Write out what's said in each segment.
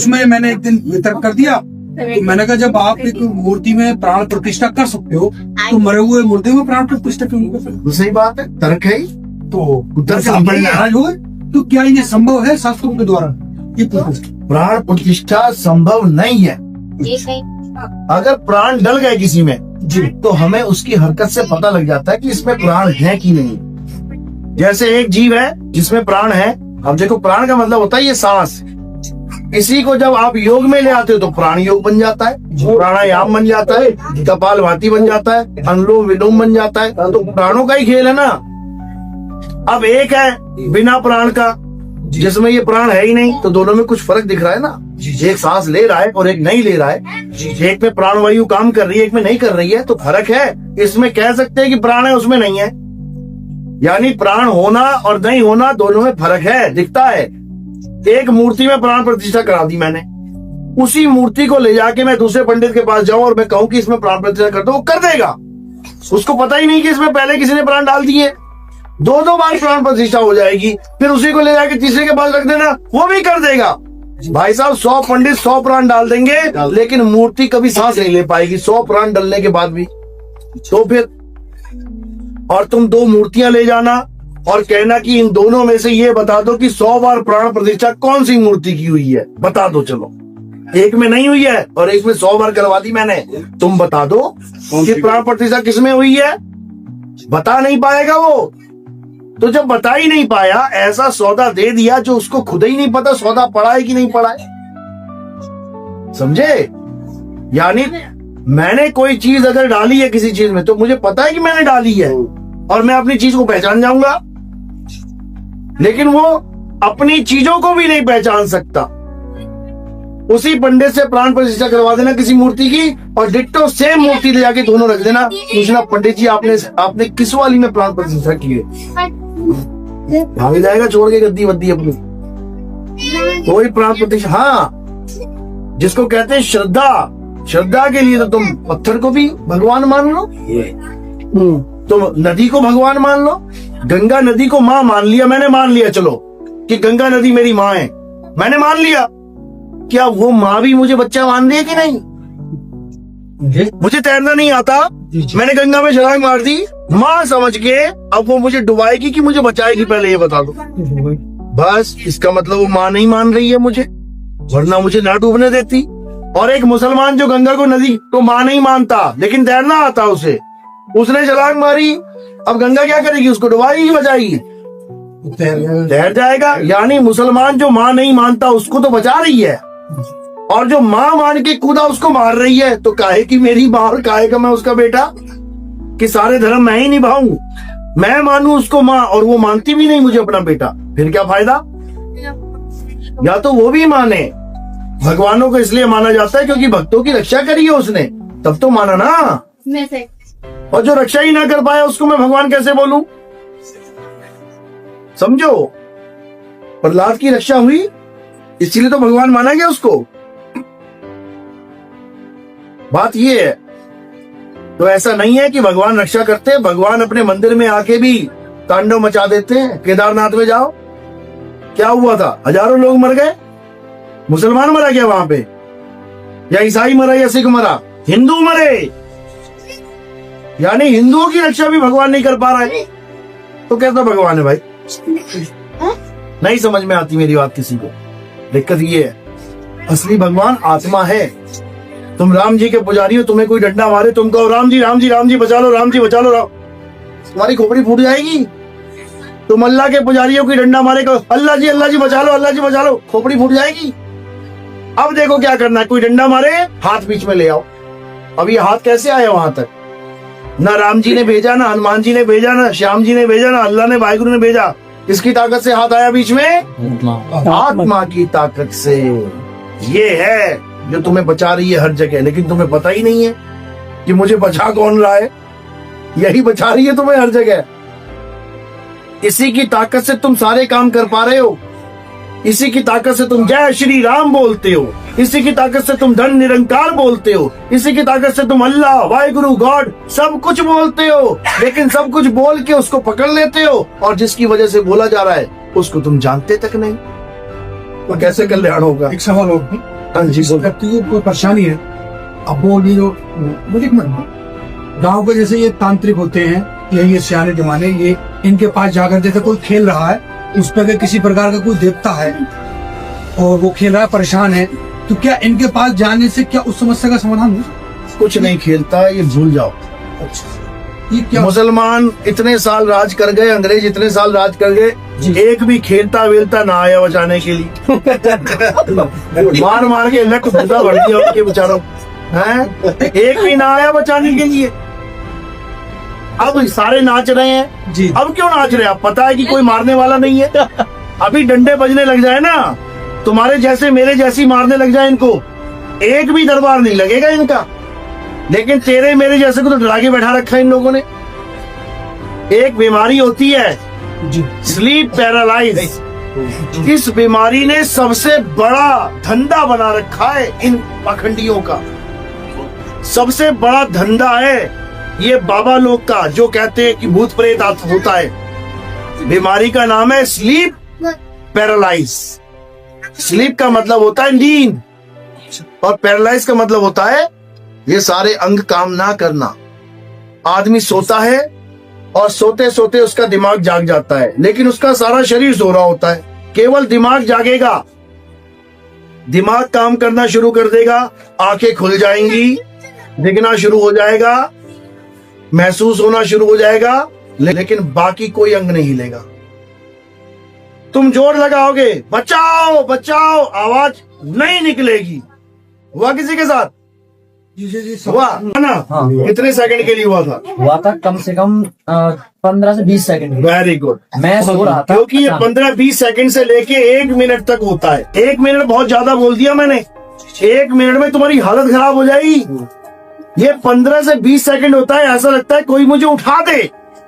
उसमें मैंने एक दिन वितरण कर दिया। तो मैंने कहा जब आप एक मूर्ति में प्राण प्रतिष्ठा कर सकते हो तो मरे हुए मुर्दे में प्राण प्रतिष्ठा क्यों नहीं कर सकते? सही बात है, तर्क है ही। तो तर्क आप नाराज हुए तो क्या ये संभव है शास्त्रों के द्वारा? ये प्राण प्रतिष्ठा संभव नहीं है। अगर प्राण डल गए किसी में जी, तो हमें उसकी हरकत से पता लग जाता है कि इसमें प्राण है कि नहीं। जैसे एक जीव है जिसमें प्राण है, अब देखो प्राण का मतलब होता है ये सांस। इसी को जब आप योग में ले आते हो तो प्राण योग बन जाता है, प्राणायाम बन जाता है, कपालभाति बन जाता है, अनुलोम विलोम बन जाता है। तो प्राणों का ही खेल है ना। अब एक है बिना प्राण का जिसमें ये प्राण है ही नहीं, तो दोनों में कुछ फर्क दिख रहा है ना। एक सांस ले रहा है और एक नहीं ले रहा है। एक में प्राणवायु काम कर रही है, एक में नहीं कर रही है, तो फर्क है। इसमें कह सकते हैं कि प्राण है उसमें नहीं है, यानी प्राण होना और नहीं होना दोनों में फर्क है, दिखता है। एक मूर्ति में प्राण प्रतिष्ठा करा दी मैंने, उसी मूर्ति को ले जाके मैं दूसरे पंडित के पास जाऊं और मैं कहूं कि इसमें प्राण प्रतिष्ठा कर दो, वो कर देगा। उसको पता ही नहीं कि इसमें पहले किसी ने प्राण डाल दिए। दो बार प्राण प्रतिष्ठा हो जाएगी, फिर उसी को ले जाके तीसरे के पास रख देना, वो भी कर देगा। भाई साहब 100 पंडित 100 प्राण डाल देंगे, लेकिन मूर्ति कभी सांस नहीं ले पाएगी 100 प्राण डालने के बाद भी। तो फिर और तुम 2 मूर्तियां ले जाना और कहना कि इन दोनों में से ये बता दो कि 100 बार प्राण प्रतिष्ठा कौन सी मूर्ति की हुई है, बता दो। चलो एक में नहीं हुई है और एक में 100 बार करवा दी मैंने, तुम बता दो कि प्राण प्रतिष्ठा किसमें हुई है। बता नहीं पाएगा वो। तो जब बता ही नहीं पाया, ऐसा सौदा दे दिया जो उसको खुद ही नहीं पता सौदा पड़ा है कि नहीं पड़ा है, समझे। यानी मैंने कोई चीज अगर डाली है किसी चीज में तो मुझे पता है कि मैंने डाली है और मैं अपनी चीज को पहचान जाऊंगा, लेकिन वो अपनी चीजों को भी नहीं पहचान सकता। उसी पंडित से प्राण प्रतिष्ठा करवा देना किसी मूर्ति की और डिट्टो सेम मूर्ति ले जाके दोनों रख देना, पूछना पंडित जी आपने किस वाली में प्राण प्रतिष्ठा की है, भाग जाएगा छोड़ के गद्दी वद्दी अपनी। कोई प्राण प्रतिष्ठा, हाँ जिसको कहते हैं श्रद्धा के लिए तो तुम पत्थर को भी भगवान मान लो, तुम नदी को भगवान मान लो। गंगा नदी को माँ मान लिया, मैंने मान लिया चलो कि गंगा नदी मेरी माँ है, मैंने मान लिया। क्या वो माँ भी मुझे बच्चा मान रही है कि नहीं? मुझे तैरना नहीं आता, मैंने गंगा में छलांग मार दी माँ समझ के, अब वो मुझे डुबाएगी कि मुझे बचाएगी, पहले ये बता दो। बस इसका मतलब वो माँ नहीं मान रही है मुझे, वरना मुझे ना डूबने देती। और एक मुसलमान जो गंगा को नदी को माँ नहीं मानता लेकिन तैरना आता उसे, उसने छलांग मारी, अब गंगा क्या करेगी, उसको डुबाएगी, बचाएगी, तैर जाएगा। यानी मुसलमान जो माँ नहीं मानता उसको तो बचा रही है, और जो माँ मान के कूदा उसको मार रही है। तो काहे की मेरी माँ और काहे का मैं उसका बेटा, कि सारे धर्म मैं ही निभाऊं, मैं मानूं उसको माँ और वो मानती भी नहीं मुझे अपना बेटा, फिर क्या फायदा। या तो वो भी माने, भगवानों को इसलिए माना जाता है क्योंकि भक्तों की रक्षा करी है उसने, तब तो माना ना। और जो रक्षा ही ना कर पाया उसको मैं भगवान कैसे बोलूं, समझो। प्रहलाद की रक्षा हुई इसलिए तो भगवान माना गया उसको, बात ये है। तो ऐसा नहीं है कि भगवान रक्षा करते हैं, भगवान अपने मंदिर में आके भी तांडव मचा देते हैं। केदारनाथ में जाओ, क्या हुआ था, हजारों लोग मर गए, मुसलमान मरा क्या वहां पे, या ईसाई मरा या सिख मरा, हिंदू मरे। यानी हिंदुओं की रक्षा भी भगवान नहीं कर पा रहा है, तो कैसा भगवान है भाई। नहीं समझ में आती मेरी बात किसी को। दिक्कत ये है, असली भगवान आत्मा है। तुम राम जी के पुजारी हो, तुम्हें कोई डंडा मारे, तुम कहो राम जी राम जी राम जी बचा लो, राम जी बचा लो, तुम्हारी खोपड़ी फूट जाएगी। तुम अल्लाह के पुजारी हो, कोई डंडा मारे कहो अल्लाह जी बचा लो, अल्लाह जी बचा लो, खोपड़ी फूट जाएगी। अब देखो क्या करना है, कोई डंडा मारे हाथ बीच में ले आओ। अब ये हाथ कैसे आया वहां तक, ना राम जी ने भेजा, ना हनुमान जी ने भेजा, ना श्याम जी ने भेजा, ना अल्लाह ने वाहिगुरु ने भेजा। किसकी ताकत से हाथ आया बीच में, आत्मा की ताकत से। ये है जो तुम्हें बचा रही है हर जगह, लेकिन तुम्हें पता ही नहीं है कि मुझे बचा कौन रहा है, यही बचा रही है तुम्हें हर जगह। इसी की ताकत से तुम सारे काम कर पा रहे हो, इसी की ताकत से तुम जय श्री राम बोलते हो, इसी की ताकत से तुम धन निरंकार बोलते हो, इसी की ताकत से तुम अल्लाह वाहिगुरु गॉड सब कुछ बोलते हो। लेकिन सब कुछ बोल के उसको पकड़ लेते हो, और जिसकी वजह से बोला जा रहा है उसको तुम जानते तक नहीं। तो कैसे कल्याण होगा? एक सवाल और भी। हाँ जी जिस व्यक्ति को कोई परेशानी है, अब वो ये जो मुझे गांव के जैसे ये तांत्रिक होते हैं, ये सियाने जमाने, ये इनके पास जाकर जैसे कोई खेल रहा है, उस पर अगर किसी प्रकार का कोई देवता है और वो खेल रहा है, परेशान है, तो क्या इनके पास जाने से क्या उस समस्या का समाधान हो? कुछ नहीं खेलता, ये भूल जाओ। ये क्या? मुसलमान इतने साल राज कर गए, अंग्रेज इतने साल राज कर गए, एक भी खेलता वेलता ना आया बचाने के लिए। मार मार के लट भूसा भर दिया उनके बेचारों, हैं? एक भी ना आया बचाने के लिए। अब सारे नाच रहे हैं जी। अब क्यों नाच रहे हैं? अब पता है कि कोई मारने वाला नहीं है। अभी डंडे बजने लग जाए ना, तुम्हारे जैसे मेरे जैसी मारने लग जाए इनको, एक भी दरबार नहीं लगेगा इनका। लेकिन तेरे मेरे जैसे को तो डरा के बैठा रखा है इन लोगों ने। एक बीमारी होती है जी। Sleep paralyse. इस बीमारी ने सबसे बड़ा धंधा बना रखा है इन पाखंडियों का। सबसे बड़ा धंधा है ये बाबा लोग का, जो कहते हैं कि भूत प्रेत होता है। बीमारी का नाम है स्लीप पैरालाइज। स्लीप का मतलब होता है नींद, और पैरालाइज का मतलब होता है ये सारे अंग काम ना करना। आदमी सोता है और सोते सोते उसका दिमाग जाग जाता है, लेकिन उसका सारा शरीर सो रहा होता है। केवल दिमाग जागेगा, दिमाग काम करना शुरू कर देगा, आंखें खुल जाएंगी, दिखना शुरू हो जाएगा, महसूस होना शुरू हो जाएगा, लेकिन बाकी कोई अंग नहीं हिलेगा। तुम जोर लगाओगे बचाओ बचाओ, आवाज नहीं निकलेगी। हुआ किसी के साथ? हुआ ना? हाँ। कितने सेकंड के लिए हुआ था? कम से कम 15 से 20 सेकंड। Very good. मैं सो रहा था, क्योंकि ये 15-20 सेकंड से लेके 1 मिनट तक होता है। 1 मिनट बहुत ज्यादा बोल दिया मैंने। 1 मिनट में तुम्हारी हालत खराब हो जाएगी। ये 15 से 20 सेकंड होता है। ऐसा लगता है कोई मुझे उठा दे।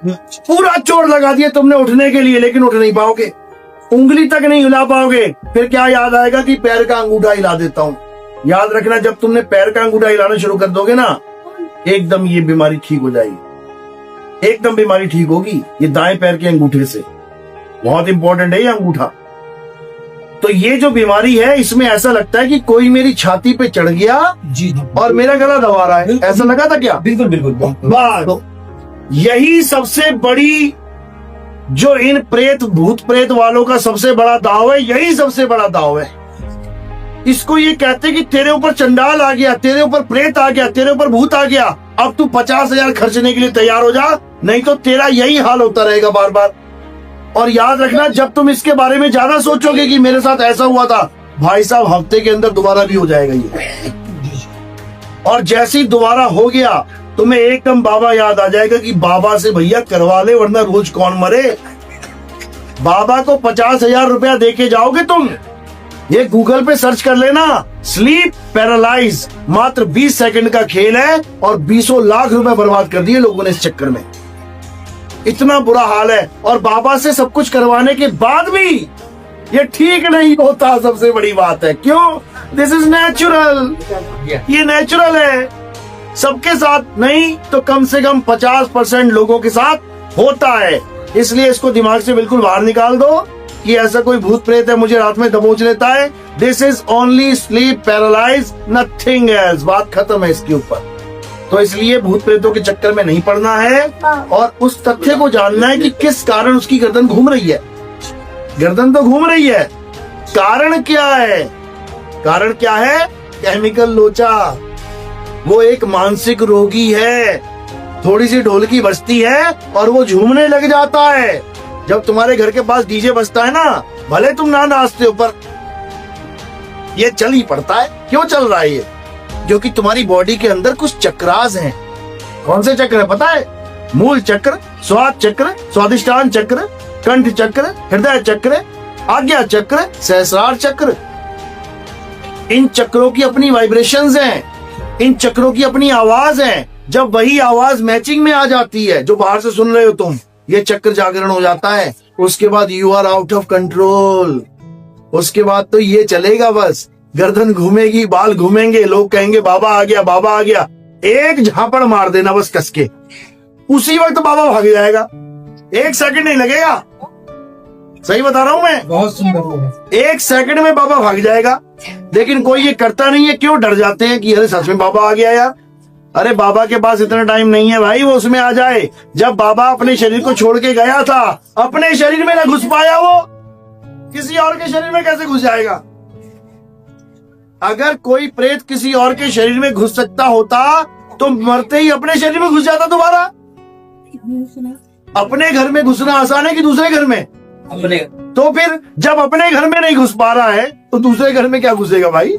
पूरा जोर लगा दिया तुमने उठने के लिए, लेकिन उठ नहीं पाओगे, उंगली तक नहीं हिला पाओगे। फिर क्या याद आएगा कि पैर का अंगूठा हिला देता हूँ। याद रखना, जब तुमने पैर का अंगूठा हिलाना शुरू कर दोगे ना, एकदम ये बीमारी ठीक हो जाएगी। एकदम बीमारी ठीक होगी। ये दाएं पैर के अंगूठे से, बहुत इंपॉर्टेंट है ये अंगूठा। तो ये जो बीमारी है, इसमें ऐसा लगता है कि कोई मेरी छाती पे चढ़ गया जी और मेरा गला दबा रहा है। ऐसा लगा था क्या? बिल्कुल बिल्कुल। बस यही सबसे बड़ी, जो इन प्रेत भूत प्रेत वालों का सबसे बड़ा दाव है, यही सबसे बड़ा दाव है। इसको ये कहते हैं कि तेरे ऊपर चंडाल आ गया, तेरे ऊपर प्रेत आ गया, तेरे ऊपर भूत आ गया, अब तू 50,000 खर्चने के लिए तैयार हो जा, नहीं तो तेरा यही हाल होता रहेगा बार बार। और याद रखना, जब तुम इसके बारे में ज्यादा सोचोगे कि मेरे साथ ऐसा हुआ था, भाई साहब हफ्ते के अंदर दोबारा भी हो जाएगा ये। और जैसे ही दोबारा हो गया, तुम्हें एकदम बाबा याद आ जाएगा कि बाबा से भैया करवा ले, वरना रोज कौन मरे। बाबा को 50,000 रुपया दे के जाओगे तुम। ये गूगल पे सर्च कर लेना, स्लीप पैरालाइज। मात्र 20 सेकंड का खेल है और 20 लाख रुपए बर्बाद कर दिए लोगों ने इस चक्कर में। इतना बुरा हाल है। और बाबा से सब कुछ करवाने के बाद भी ये ठीक नहीं होता। सबसे बड़ी बात है, क्यों? This is natural. ये नेचुरल है, सबके साथ नहीं तो कम से कम 50% लोगों के साथ होता है। इसलिए इसको दिमाग से बिल्कुल बाहर निकाल दो कि ऐसा कोई भूत प्रेत है मुझे रात में दबोच लेता है। This is only sleep paralyse, nothing else. बात खत्म है इसके ऊपर। तो इसलिए भूत प्रेतों के चक्कर में नहीं पड़ना है, और उस तथ्य को जानना है कि किस कारण उसकी गर्दन घूम रही है। गर्दन तो घूम रही है, कारण क्या है? कारण क्या है? केमिकल लोचा। वो एक मानसिक रोगी है, थोड़ी सी ढोलकी बजती है और वो झूमने लग जाता है। जब तुम्हारे घर के पास डीजे बजता है ना, भले तुम ना नाचते हो, पर ये चल ही पड़ता है। क्यों चल रहा है ये? क्योंकि तुम्हारी बॉडी के अंदर कुछ चक्रास हैं। कौन से चक्र है पता है? मूल चक्र, स्वाद चक्र, स्वादिष्टान चक्र, कंठ चक्र, हृदय चक्र, आज्ञा चक्र, सहस्रार चक्र। इन चक्रों की अपनी वाइब्रेशंस हैं, इन चक्रों की अपनी आवाज है। जब वही आवाज मैचिंग में आ जाती है जो बाहर से सुन रहे हो तुम, ये चक्र जागरण हो जाता है। उसके बाद you are out of control. उसके बाद तो ये चलेगा, बस गर्दन घूमेगी, बाल घूमेंगे, लोग कहेंगे बाबा आ गया, बाबा आ गया। एक झापड़ मार देना बस कस के, उसी वक्त बाबा भाग जाएगा। 1 सेकंड नहीं लगेगा। सही बता रहा हूँ मैं। बहुत सुंदर होगा। 1 सेकंड में बाबा भाग जाएगा, लेकिन कोई ये करता नहीं है। क्यों डर जाते हैं कि अरे सच में बाबा आ गया यार। अरे बाबा के पास इतना टाइम नहीं है भाई, वो उसमें आ जाए। जब बाबा अपने शरीर को छोड़ के गया था, अपने शरीर में ना घुस पाया, वो किसी और के शरीर में कैसे घुस जाएगा? अगर कोई प्रेत किसी और के शरीर में घुस सकता होता तो मरते ही अपने शरीर में घुस जाता दोबारा। अपने घर में घुसना आसान है कि दूसरे घर में? अपने तो फिर जब अपने घर में नहीं घुस पा रहा है तो दूसरे घर में क्या घुसेगा भाई?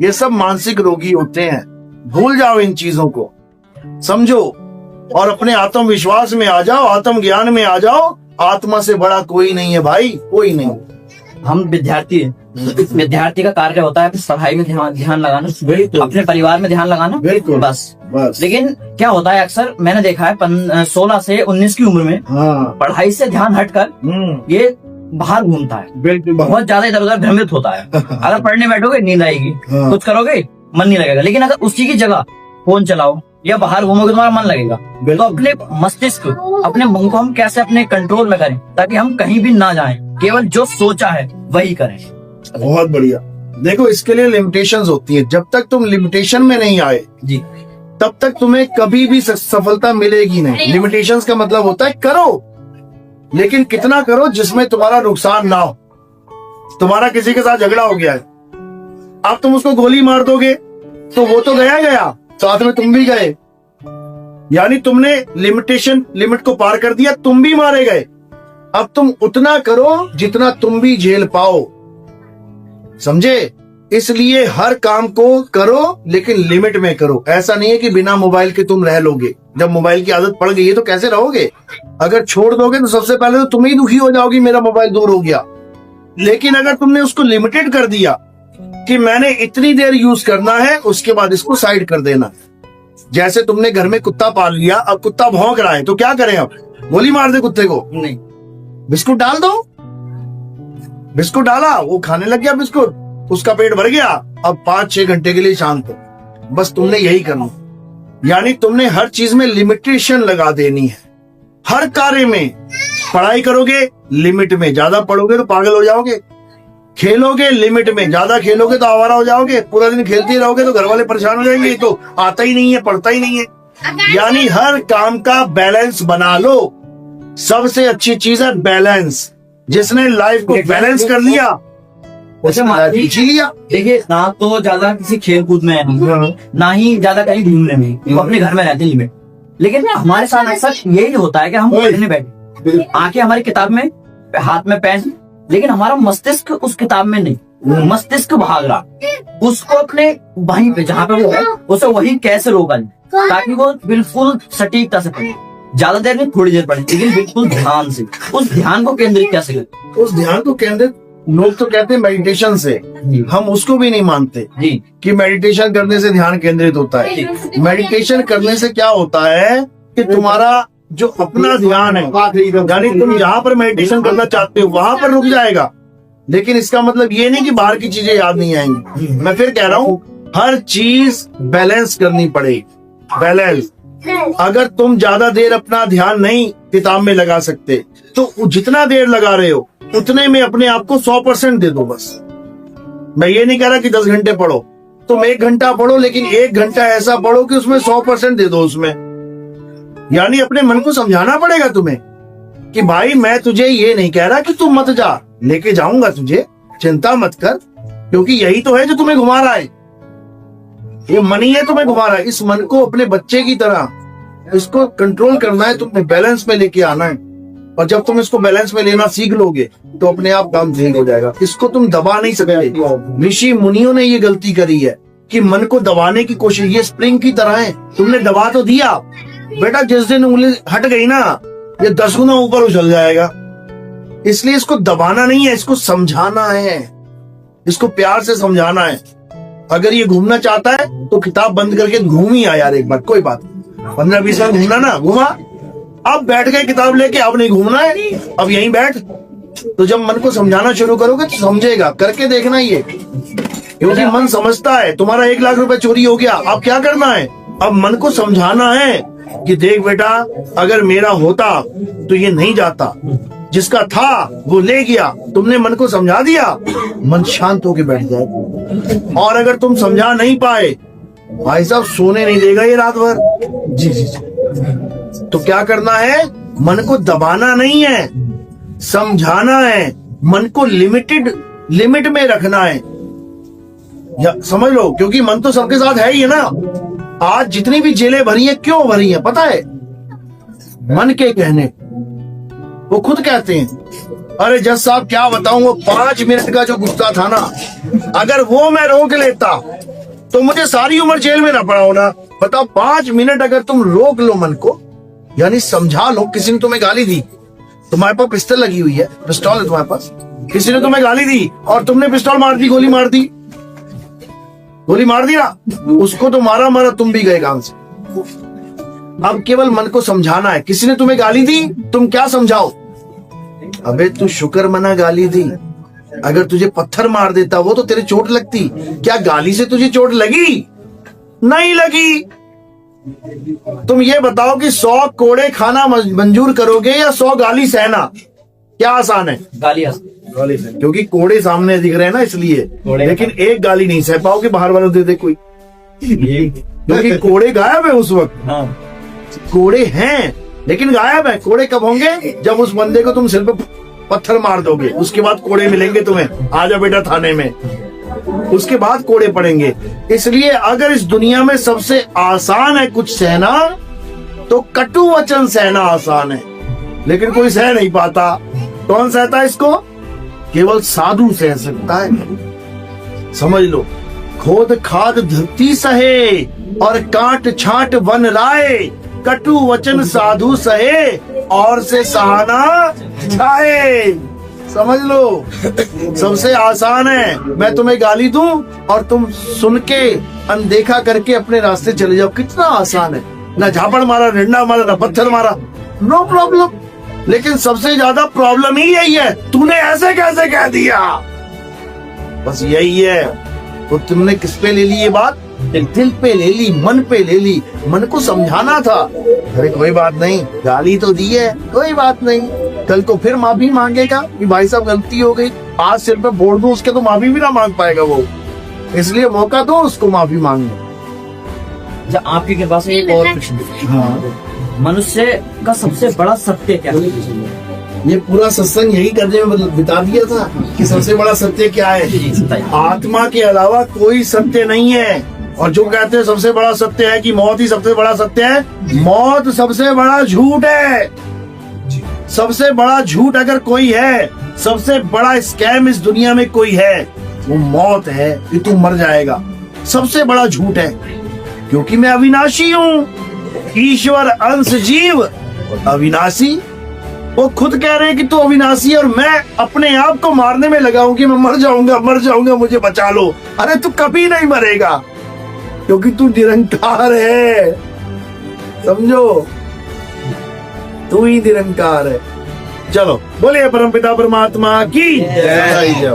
ये सब मानसिक रोगी होते हैं। भूल जाओ इन चीजों को, समझो और अपने आत्मविश्वास में आ जाओ, आत्म ज्ञान में आ जाओ। आत्मा से बड़ा कोई नहीं है भाई, कोई नहीं। हम विद्यार्थी हैं, विद्यार्थी का कार्य होता है पढ़ाई में ध्यान लगाना, अपने परिवार में ध्यान लगाना, बिल्कुल, बस। लेकिन क्या होता है, अक्सर मैंने देखा है 16 से 19 की उम्र में हाँ, पढ़ाई से ध्यान हटकर ये बाहर घूमता है, बिल्कुल, बहुत ज्यादा इधर उधर भ्रमित होता है। अगर पढ़ने बैठोगे नींद आएगी, हाँ। कुछ करोगे मन नहीं लगेगा। लेकिन अगर उसी की जगह फोन चलाओ या बाहर घूमोगे तुम्हारा मन लगेगा। तो अपने मस्तिष्क, अपने मन को हम कैसे अपने कंट्रोल में करें ताकि हम कहीं भी ना जाएं, केवल जो सोचा है वही करें। बहुत बढ़िया। देखो, इसके लिए लिमिटेशंस होती है। जब तक तुम लिमिटेशन में नहीं आए जी, तब तक तुम्हें कभी भी सफलता मिलेगी नहीं। लिमिटेशंस का मतलब होता है करो, लेकिन कितना करो जिसमें तुम्हारा नुकसान ना हो। तुम्हारा किसी के साथ झगड़ा हो गया है, अब तुम उसको गोली मार दोगे तो वो तो गया, साथ में तुम भी गए। यानी तुमने लिमिट को पार कर दिया, तुम भी मारे गए। अब तुम उतना करो जितना तुम भी झेल पाओ, समझे? इसलिए हर काम को करो लेकिन लिमिट में करो। ऐसा नहीं है कि बिना मोबाइल के तुम रह लोगे। जब मोबाइल की आदत पड़ गई है तो कैसे रहोगे? अगर छोड़ दोगे तो सबसे पहले तो तुम ही दुखी हो जाओगी, मेरा मोबाइल दूर हो गया। लेकिन अगर तुमने उसको लिमिटेड कर दिया कि मैंने इतनी देर यूज करना है, उसके बाद इसको साइड कर देना। जैसे तुमने घर में कुत्ता पाल लिया, अब कुत्ता भौंक रहा है तो क्या करें? अब गोली मार दे कुत्ते को? नहीं, बिस्कुट डाल दो। बिस्कुट डाला, वो खाने लग गया बिस्कुट, उसका पेट भर गया, अब 5-6 घंटे के लिए शांत हो। बस तुमने यही करना। यानी तुमने हर चीज में लिमिटेशन लगा देनी है। हर कार्य में पढ़ाई करोगे लिमिट में, ज्यादा पढ़ोगे तो पागल हो जाओगे। खेलोगे लिमिट में, ज्यादा खेलोगे तो आवारा हो जाओगे। पूरा दिन खेलते रहोगे तो घर वाले परेशान हो जाएंगे, तो आता ही नहीं है, पढ़ता ही नहीं है। यानी हर काम का बैलेंस बना लो। सबसे अच्छी चीज है बैलेंस। जिसने लाइफ को बैलेंस कर लिया उसने जी लिया। देखिए, ना तो ज्यादा किसी खेल कूद में है, ना ही ज्यादा कहीं घूमने में, वो अपने घर में रहते हैं लिमिट। लेकिन हमारे साथ अक्सर यही होता है कि हम पढ़ने बैठे, आंखें हमारी किताब में, हाथ में पेन, लेकिन हमारा मस्तिष्क उस किताब में नहीं। मस्तिष्क भाग रहा, उसको अपने वहीं पे जहाँ पे वो है उसे वही कैसे रोका जाए ताकि वो बिल्कुल सटीकता से पढ़े। ज्यादा देर नहीं, थोड़ी देर पढ़े, लेकिन बिल्कुल ध्यान से। उस ध्यान को केंद्रित कैसे करें? उस ध्यान को केंद्रित लोग तो कहते हैं मेडिटेशन से, हम उसको भी नहीं मानते जी कि मेडिटेशन करने से ध्यान केंद्रित होता है। मेडिटेशन करने से क्या होता है कि तुम्हारा जो अपना ध्यान है, यानी तुम जहाँ पर मेडिटेशन करना चाहते हो वहां पर रुक जाएगा। लेकिन इसका मतलब ये नहीं कि बाहर की चीजें याद नहीं आएंगी। मैं फिर कह रहा हूँ, हर चीज बैलेंस करनी पड़ेगी। बैलेंस। अगर तुम ज्यादा देर अपना ध्यान नहीं किताब में लगा सकते तो जितना देर लगा रहे हो उतने में अपने आप को 100% दे दो। बस मैं ये नहीं कह रहा कि 10 घंटे पढ़ो, तुम 1 घंटा पढ़ो, लेकिन 1 घंटा ऐसा पढ़ो कि उसमें 100% दे दो उसमें। यानी अपने मन को समझाना पड़ेगा तुम्हें कि भाई मैं तुझे ये नहीं कह रहा कि तू मत जा, लेके जाऊंगा तुझे, चिंता मत कर, क्योंकि यही तो है जो तुम्हें घुमा रहा है। ये मन ही है तुम्हें घुमा रहा है। इस मन को अपने बच्चे की तरह इसको कंट्रोल करना है, तुम्हें बैलेंस में लेके आना है। और जब तुम इसको बैलेंस में लेना सीख लोगे तो अपने आप काम ठीक हो जाएगा। इसको तुम दबा नहीं सकते। ऋषि मुनियों ने ये गलती करी है कि मन को दबाने की कोशिश। ये स्प्रिंग की तरह है, तुमने दबा तो दिया बेटा, जिस दिन उंगली हट गई ना ये 10 गुना ऊपर उछल जाएगा। इसलिए इसको दबाना नहीं है, इसको समझाना है, इसको प्यार से समझाना है। अगर ये घूमना चाहता है तो किताब बंद करके घूम ही आ यार एक बार, कोई बात 15-20 मिनट घूमना ना, घूमा, अब बैठ गए किताब लेके, अब नहीं घूमना है, अब यहीं बैठ। तो जब मन को समझाना शुरू करोगे तो समझेगा, करके देखना ये, क्योंकि मन समझता है। तुम्हारा 1 लाख रुपए चोरी हो गया, अब क्या करना है? अब मन को समझाना है कि देख बेटा, अगर मेरा होता तो ये नहीं जाता, जिसका था वो ले गया, तुमने मन को समझा दिया, मन शांत होके बैठ जाए। और अगर तुम समझा नहीं पाए, भाई साहब सोने नहीं देगा ये रात भर। जी जी जी। तो क्या करना है, मन को दबाना नहीं है, समझाना है, मन को लिमिट में रखना है। या समझ लो, क्योंकि मन तो सबके साथ है ही है ना। आज जितनी भी जेलें भरी हैं, क्यों भरी हैं पता है? मन के कहने। वो खुद कहते हैं, अरे जज साहब क्या बताऊं, वो 5 मिनट का जो गुस्सा था ना, अगर वो मैं रोक लेता तो मुझे सारी उम्र जेल में ना पड़ा होना। बताओ, 5 मिनट अगर तुम रोक लो मन को, यानी समझा लो। किसी ने तुम्हें गाली दी, तुम्हारे पास पिस्टल लगी हुई है, पिस्टल है तुम्हारे पास, किसी ने तुम्हें गाली दी और तुमने पिस्टल मार दी, गोली मार दी, गोली मार दी ना, उसको तो मारा, तुम भी गए काम से। अब केवल मन को समझाना है। किसी ने तुम्हें गाली दी, तुम क्या समझाओ, अबे तू शुक्र मना गाली दी, अगर तुझे पत्थर मार देता वो तो तेरे चोट लगती। क्या गाली से तुझे चोट लगी? नहीं लगी। तुम ये बताओ कि 100 कोड़े खाना मंजूर करोगे या 100 गाली सहना? क्या आसान है? गाली सहना, क्योंकि कोड़े सामने दिख रहे हैं ना इसलिए। लेकिन एक गाली नहीं सह पाओगे, बाहर वालों दे दे कोई, क्योंकि कोड़े गायब है उस वक्त। हाँ। कोड़े हैं लेकिन गायब है। कोड़े कब होंगे? जब उस बंदे को तुम सिर पे पत्थर मार दोगे, उसके बाद कोड़े मिलेंगे तुम्हें, आजा बेटा थाने में, उसके बाद कोड़े पड़ेंगे। इसलिए अगर इस दुनिया में सबसे आसान है कुछ सहना, तो कटु वचन सहना आसान है, लेकिन कोई सह नहीं पाता। कौन सहता है इसको? केवल साधु सह सकता है। समझ लो, खोद खाद धरती सहे और काट छाट वन राय, कटु वचन साधु सहे और से सहाना जाए। समझ लो, सबसे आसान है मैं तुम्हें गाली दूं और तुम सुन के अनदेखा करके अपने रास्ते चले जाओ। कितना आसान है, ना झापड़ मारा, डंडा मारा, ना पत्थर मारा, नो प्रॉब्लम। लेकिन सबसे ज्यादा प्रॉब्लम ही यही है, तूने ऐसे कैसे कह दिया, बस यही है। तो तुमने किस पे ले ली ये बात? दिल पे ले ली, मन पे ले ली। मन को समझाना था, अरे कोई बात नहीं, गाली तो दी है, कोई बात नहीं, कल को फिर माफी मांगेगा कि भाई साहब गलती हो गई। आज सिर पे फोड़ दूं उसके तो माफी भी ना मांग पाएगा वो, इसलिए मौका दो उसको माफी मांगने। जब आपकी कृपा से एक और प्रश्न, हाँ, मनुष्य का सबसे बड़ा सत्य क्या है? ये पूरा सत्संग यही करने में बिता दिया था कि सबसे बड़ा सत्य क्या है। आत्मा के अलावा कोई सत्य नहीं है। और जो कहते हैं सबसे बड़ा सत्य है कि मौत ही सबसे बड़ा सत्य है, मौत सबसे बड़ा झूठ है। सबसे बड़ा झूठ अगर कोई है, सबसे बड़ा स्कैम इस दुनिया में कोई है, वो मौत है कि तू मर जाएगा। सबसे बड़ा झूठ है, क्योंकि मैं अविनाशी हूँ, ईश्वर अंश जीव अविनाशी। वो खुद कह रहे हैं कि तू अविनाशी, और मैं अपने आप को मारने में लगा हूं कि मैं मर जाऊंगा, मुझे बचा लो। अरे तू कभी नहीं मरेगा, क्योंकि तू निरंकार है। समझो, तू ही निरंकार है। चलो बोलिए परमपिता परमात्मा की जय।